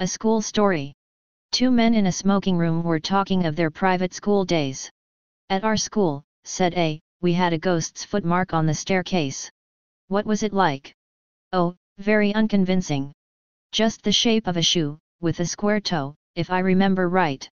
A school story. Two men in a smoking room were talking of their private school days. At our school, said A, we had a ghost's footmark on the staircase. What was it like? Oh, very unconvincing. Just the shape of a shoe, with a square toe, if I remember right.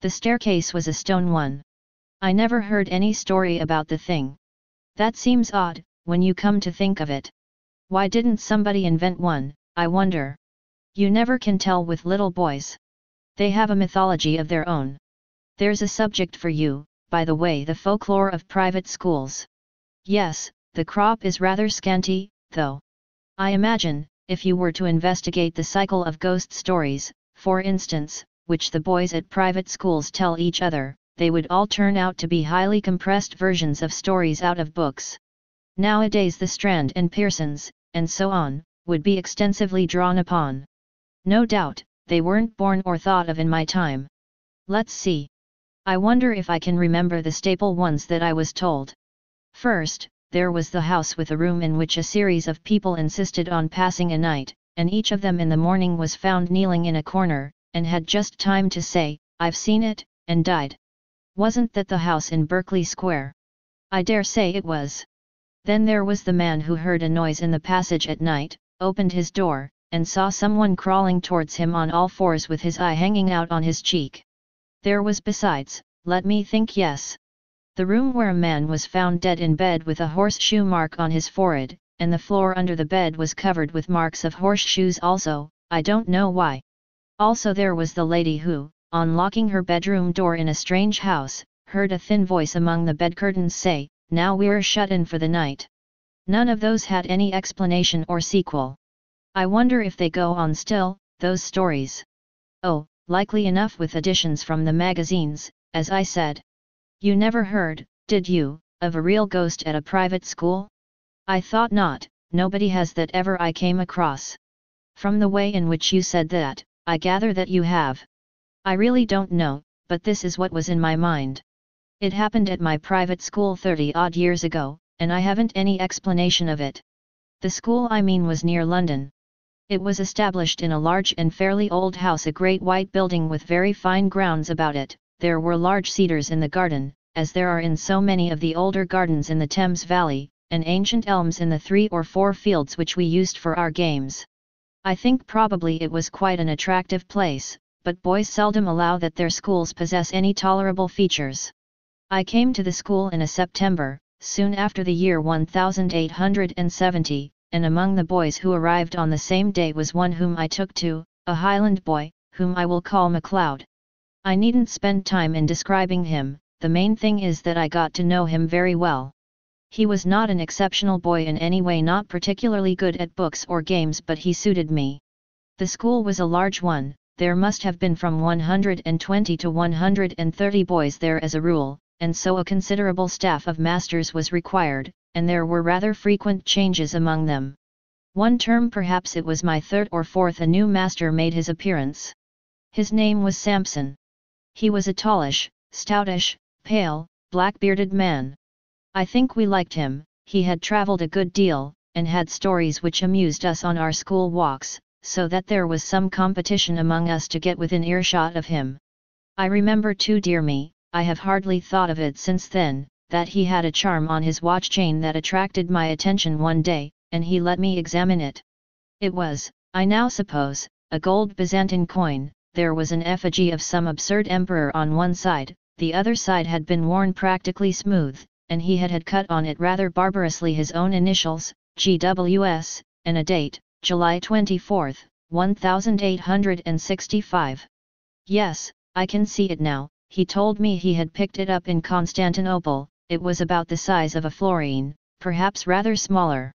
The staircase was a stone one. I never heard any story about the thing. That seems odd, when you come to think of it. Why didn't somebody invent one, I wonder? You never can tell with little boys. They have a mythology of their own. There's a subject for you, by the way, the folklore of private schools. Yes, the crop is rather scanty, though. I imagine, if you were to investigate the cycle of ghost stories, for instance, which the boys at private schools tell each other, they would all turn out to be highly compressed versions of stories out of books. Nowadays the Strand and Pearsons, and so on, would be extensively drawn upon. No doubt, they weren't born or thought of in my time. Let's see. I wonder if I can remember the staple ones that I was told. First, there was the house with a room in which a series of people insisted on passing a night, and each of them in the morning was found kneeling in a corner, and had just time to say, "I've seen it," and died. Wasn't that the house in Berkeley Square? I dare say it was. Then there was the man who heard a noise in the passage at night, opened his door, and saw someone crawling towards him on all fours with his eye hanging out on his cheek. There was besides, let me think, yes. The room where a man was found dead in bed with a horseshoe mark on his forehead, and the floor under the bed was covered with marks of horseshoes also, I don't know why. Also there was the lady who, on locking her bedroom door in a strange house, heard a thin voice among the bed curtains say, "Now we're shut in for the night." None of those had any explanation or sequel. I wonder if they go on still, those stories. Oh, likely enough with additions from the magazines, as I said. You never heard, did you, of a real ghost at a private school? I thought not, nobody has that ever I came across. From the way in which you said that, I gather that you have. I really don't know, but this is what was in my mind. It happened at my private school 30-odd years ago, and I haven't any explanation of it. The school I mean was near London. It was established in a large and fairly old house, a great white building with very fine grounds about it. There were large cedars in the garden, as there are in so many of the older gardens in the Thames Valley, and ancient elms in the 3 or 4 fields which we used for our games. I think probably it was quite an attractive place, but boys seldom allow that their schools possess any tolerable features. I came to the school in a September, soon after the year 1870, and among the boys who arrived on the same day was one whom I took to, a Highland boy, whom I will call MacLeod. I needn't spend time in describing him, the main thing is that I got to know him very well. He was not an exceptional boy in any way, not particularly good at books or games, but he suited me. The school was a large one, there must have been from 120 to 130 boys there as a rule, and so a considerable staff of masters was required, and there were rather frequent changes among them. One term, perhaps it was my 3rd or 4th, a new master made his appearance. His name was Sampson. He was a tallish, stoutish, pale, black-bearded man. I think we liked him, he had travelled a good deal, and had stories which amused us on our school walks, so that there was some competition among us to get within earshot of him. I remember too, dear me, I have hardly thought of it since then, that he had a charm on his watch chain that attracted my attention one day, and he let me examine it. It was, I now suppose, a gold Byzantine coin. There was an effigy of some absurd emperor on one side, the other side had been worn practically smooth, and he had cut on it rather barbarously his own initials, GWS, and a date, July 24, 1865. Yes, I can see it now. He told me he had picked it up in Constantinople. It was about the size of a florine, perhaps rather smaller.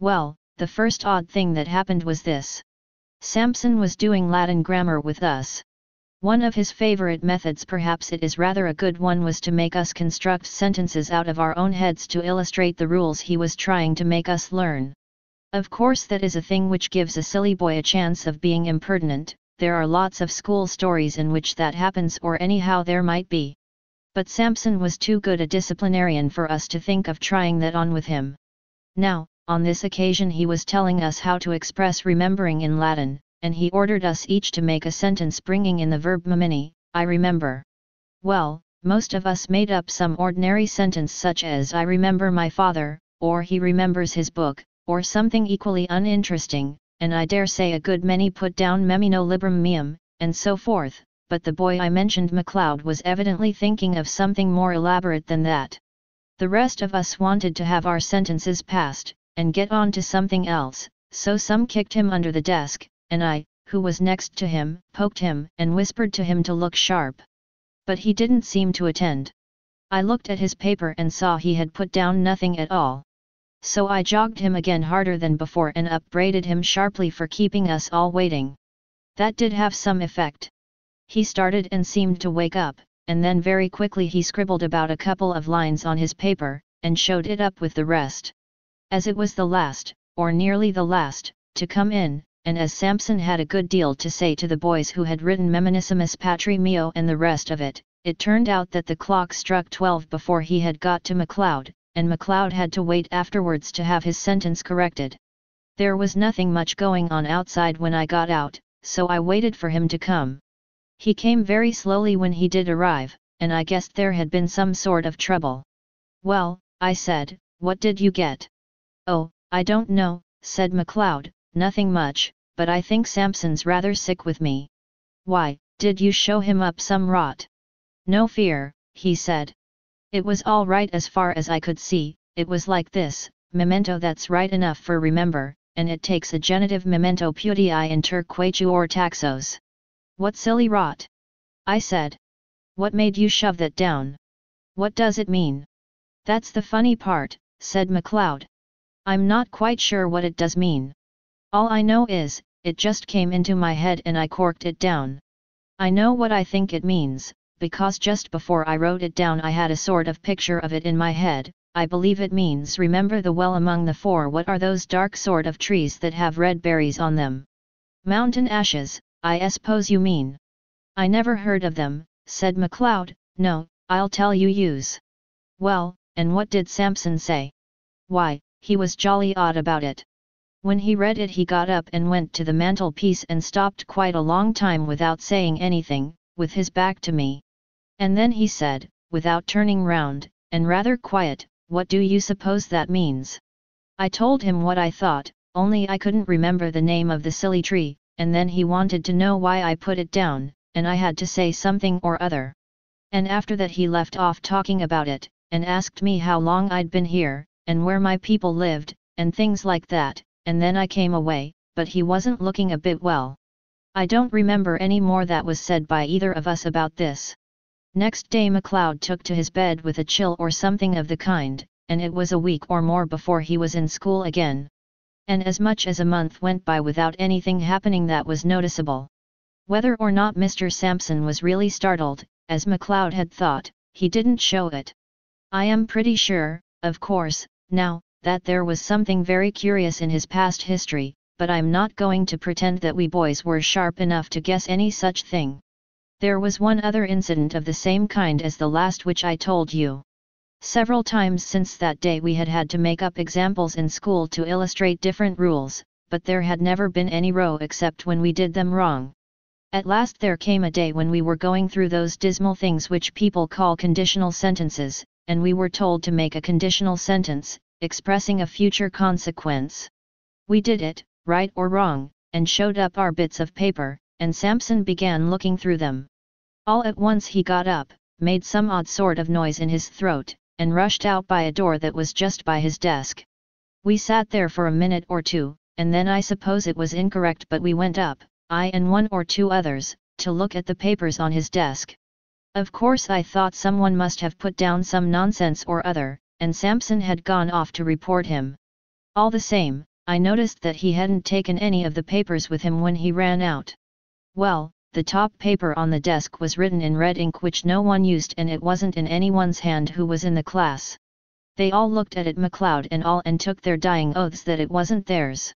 Well, the first odd thing that happened was this. Sampson was doing Latin grammar with us. One of his favorite methods, perhaps it is rather a good one, was to make us construct sentences out of our own heads to illustrate the rules he was trying to make us learn. Of course that is a thing which gives a silly boy a chance of being impertinent. There are lots of school stories in which that happens, or anyhow there might be. But Sampson was too good a disciplinarian for us to think of trying that on with him. Now, on this occasion he was telling us how to express remembering in Latin, and he ordered us each to make a sentence bringing in the verb memini, I remember. Well, most of us made up some ordinary sentence such as I remember my father, or he remembers his book, or something equally uninteresting, and I dare say a good many put down memino librum meum, and so forth, but the boy I mentioned, MacLeod, was evidently thinking of something more elaborate than that. The rest of us wanted to have our sentences passed, and get on to something else, so some kicked him under the desk, and I, who was next to him, poked him and whispered to him to look sharp. But he didn't seem to attend. I looked at his paper and saw he had put down nothing at all. So I jogged him again harder than before and upbraided him sharply for keeping us all waiting. That did have some effect. He started and seemed to wake up, and then very quickly he scribbled about a couple of lines on his paper, and showed it up with the rest. As it was the last, or nearly the last, to come in, and as Samson had a good deal to say to the boys who had written Memonissimus Patri Meo and the rest of it, it turned out that the clock struck 12 before he had got to MacLeod, and MacLeod had to wait afterwards to have his sentence corrected. There was nothing much going on outside when I got out, so I waited for him to come. He came very slowly when he did arrive, and I guessed there had been some sort of trouble. Well, I said, what did you get? Oh, I don't know, said MacLeod, nothing much, but I think Samson's rather sick with me. Why, did you show him up some rot? No fear, he said. It was all right as far as I could see. It was like this: memento, that's right enough for remember, and it takes a genitive memento putii inter quaetu or taxos. What silly rot! I said. What made you shove that down? What does it mean? That's the funny part, said MacLeod. I'm not quite sure what it does mean. All I know is, it just came into my head and I corked it down. I know what I think it means, because just before I wrote it down I had a sort of picture of it in my head. I believe it means remember the well among the four. What are those dark sort of trees that have red berries on them? Mountain ashes, I suppose you mean. I never heard of them, said MacLeod. No, I'll tell you use. Well, and what did Samson say? Why, he was jolly odd about it. When he read it he got up and went to the mantelpiece and stopped quite a long time without saying anything, with his back to me. And then he said, without turning round, and rather quiet, what do you suppose that means? I told him what I thought, only I couldn't remember the name of the silly tree, and then he wanted to know why I put it down, and I had to say something or other. And after that he left off talking about it, and asked me how long I'd been here, and where my people lived, and things like that, and then I came away, but he wasn't looking a bit well. I don't remember any more that was said by either of us about this. Next day MacLeod took to his bed with a chill or something of the kind, and it was a week or more before he was in school again. And as much as a month went by without anything happening that was noticeable. Whether or not Mr. Samson was really startled, as MacLeod had thought, he didn't show it. I am pretty sure, of course, now, that there was something very curious in his past history, but I'm not going to pretend that we boys were sharp enough to guess any such thing. There was one other incident of the same kind as the last which I told you. Several times since that day we had had to make up examples in school to illustrate different rules, but there had never been any row except when we did them wrong. At last there came a day when we were going through those dismal things which people call conditional sentences, and we were told to make a conditional sentence, expressing a future consequence. We did it, right or wrong, and showed up our bits of paper, and Samson began looking through them. All at once he got up, made some odd sort of noise in his throat, and rushed out by a door that was just by his desk. We sat there for a minute or two, and then I suppose it was incorrect but we went up, I and one or two others, to look at the papers on his desk. Of course I thought someone must have put down some nonsense or other, and Samson had gone off to report him. All the same, I noticed that he hadn't taken any of the papers with him when he ran out. Well, the top paper on the desk was written in red ink which no one used, and it wasn't in anyone's hand who was in the class. They all looked at it, MacLeod and all, and took their dying oaths that it wasn't theirs.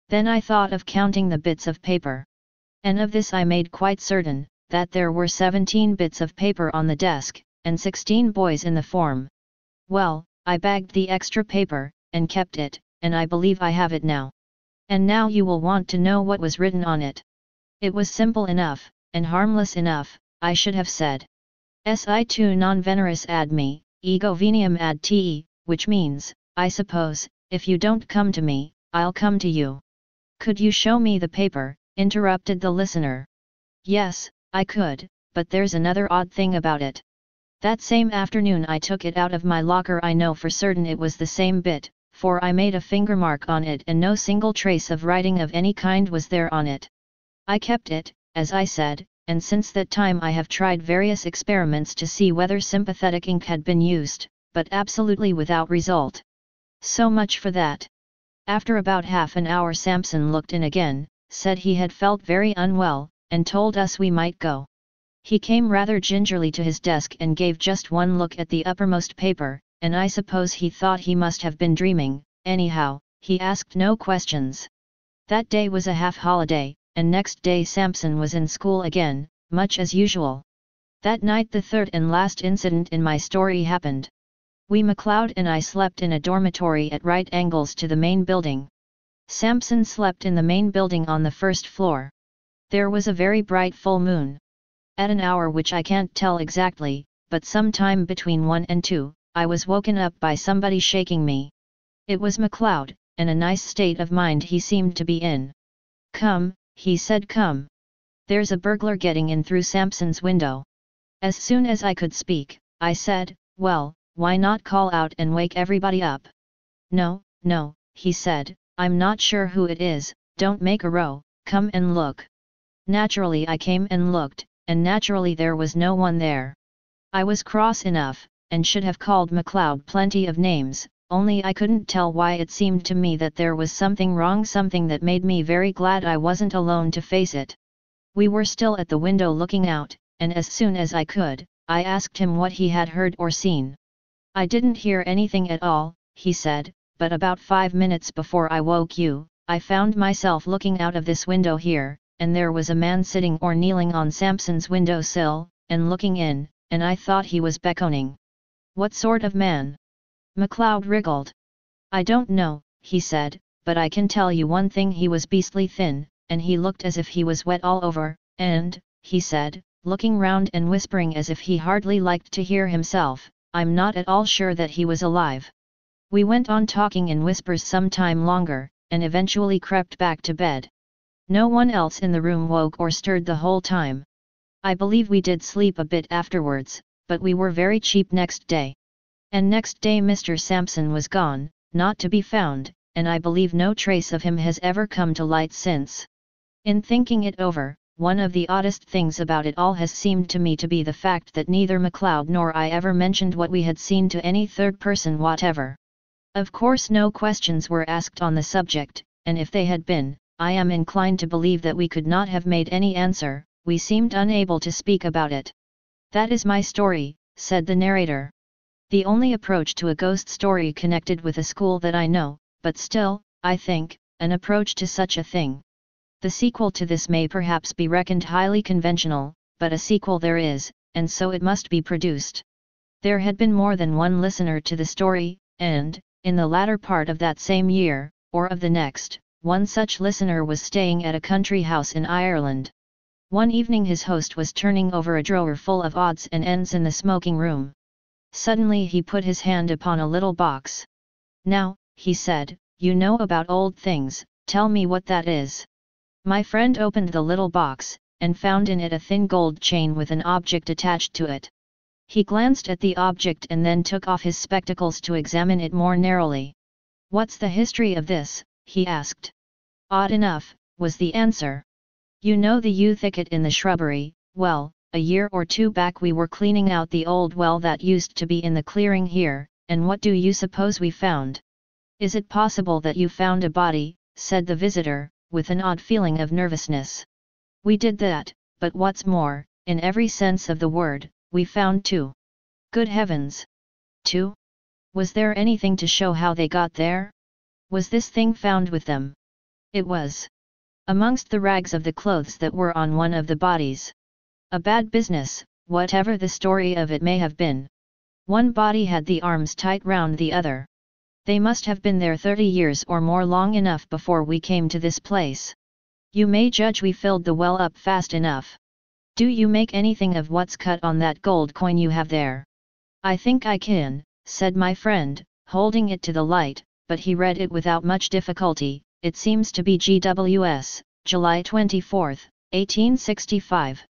Then I thought of counting the bits of paper. And of this I made quite certain, that there were 17 bits of paper on the desk, and 16 boys in the form. Well, I bagged the extra paper, and kept it, and I believe I have it now. And now you will want to know what was written on it. It was simple enough, and harmless enough, I should have said. Si tu non veneris ad me, ego veniam ad te, which means, I suppose, if you don't come to me, I'll come to you. Could you show me the paper? Interrupted the listener. Yes, I could, but there's another odd thing about it. That same afternoon I took it out of my locker. I know for certain it was the same bit, for I made a finger mark on it and no single trace of writing of any kind was there on it. I kept it, as I said, and since that time I have tried various experiments to see whether sympathetic ink had been used, but absolutely without result. So much for that. After about half an hour Samson looked in again, said he had felt very unwell, and told us we might go. He came rather gingerly to his desk and gave just one look at the uppermost paper, and I suppose he thought he must have been dreaming. Anyhow, he asked no questions. That day was a half-holiday, and next day Samson was in school again, much as usual. That night the third and last incident in my story happened. MacLeod and I slept in a dormitory at right angles to the main building. Samson slept in the main building on the first floor. There was a very bright full moon. At an hour which I can't tell exactly, but some time between 1 and 2, I was woken up by somebody shaking me. It was MacLeod, and a nice state of mind he seemed to be in. "Come," he said, "come. There's a burglar getting in through Samson's window." As soon as I could speak, I said, "Well, why not call out and wake everybody up?" "No, no," he said, "I'm not sure who it is, don't make a row, come and look." Naturally I came and looked, and naturally there was no one there. I was cross enough, and should have called MacLeod plenty of names, only I couldn't tell why. It seemed to me that there was something wrong, something that made me very glad I wasn't alone to face it. We were still at the window looking out, and as soon as I could, I asked him what he had heard or seen. "I didn't hear anything at all," he said, "but about 5 minutes before I woke you, I found myself looking out of this window here, and there was a man sitting or kneeling on Samson's window sill, and looking in, and I thought he was beckoning." "What sort of man?" MacLeod wriggled. "I don't know," he said, "but I can tell you one thing, he was beastly thin, and he looked as if he was wet all over, and," he said, looking round and whispering as if he hardly liked to hear himself, "I'm not at all sure that he was alive." We went on talking in whispers some time longer, and eventually crept back to bed. No one else in the room woke or stirred the whole time. I believe we did sleep a bit afterwards, but we were very cheap next day. And next day Mr. Samson was gone, not to be found, and I believe no trace of him has ever come to light since. In thinking it over, one of the oddest things about it all has seemed to me to be the fact that neither MacLeod nor I ever mentioned what we had seen to any third person whatever. Of course no questions were asked on the subject, and if they had been, I am inclined to believe that we could not have made any answer. We seemed unable to speak about it. "That is my story," said the narrator. "The only approach to a ghost story connected with a school that I know, but still, I think, an approach to such a thing. The sequel to this may perhaps be reckoned highly conventional, but a sequel there is, and so it must be produced." There had been more than one listener to the story, and, in the latter part of that same year, or of the next, one such listener was staying at a country house in Ireland. One evening his host was turning over a drawer full of odds and ends in the smoking room. Suddenly he put his hand upon a little box. "Now," he said, "you know about old things, tell me what that is." My friend opened the little box, and found in it a thin gold chain with an object attached to it. He glanced at the object and then took off his spectacles to examine it more narrowly. "What's the history of this?" he asked. "Odd enough," was the answer. "You know the yew thicket in the shrubbery? Well, a year or two back we were cleaning out the old well that used to be in the clearing here, and what do you suppose we found?" "Is it possible that you found a body?" said the visitor, with an odd feeling of nervousness. "We did that, but what's more, in every sense of the word, we found two." "Good heavens! Two? Was there anything to show how they got there? Was this thing found with them?" "It was. Amongst the rags of the clothes that were on one of the bodies. A bad business, whatever the story of it may have been. One body had the arms tight round the other. They must have been there 30 years or more, long enough before we came to this place. You may judge we filled the well up fast enough. Do you make anything of what's cut on that gold coin you have there? I think I can, said my friend, holding it to the light, but he read it without much difficulty. It seems to be GWS, July 24, 1865.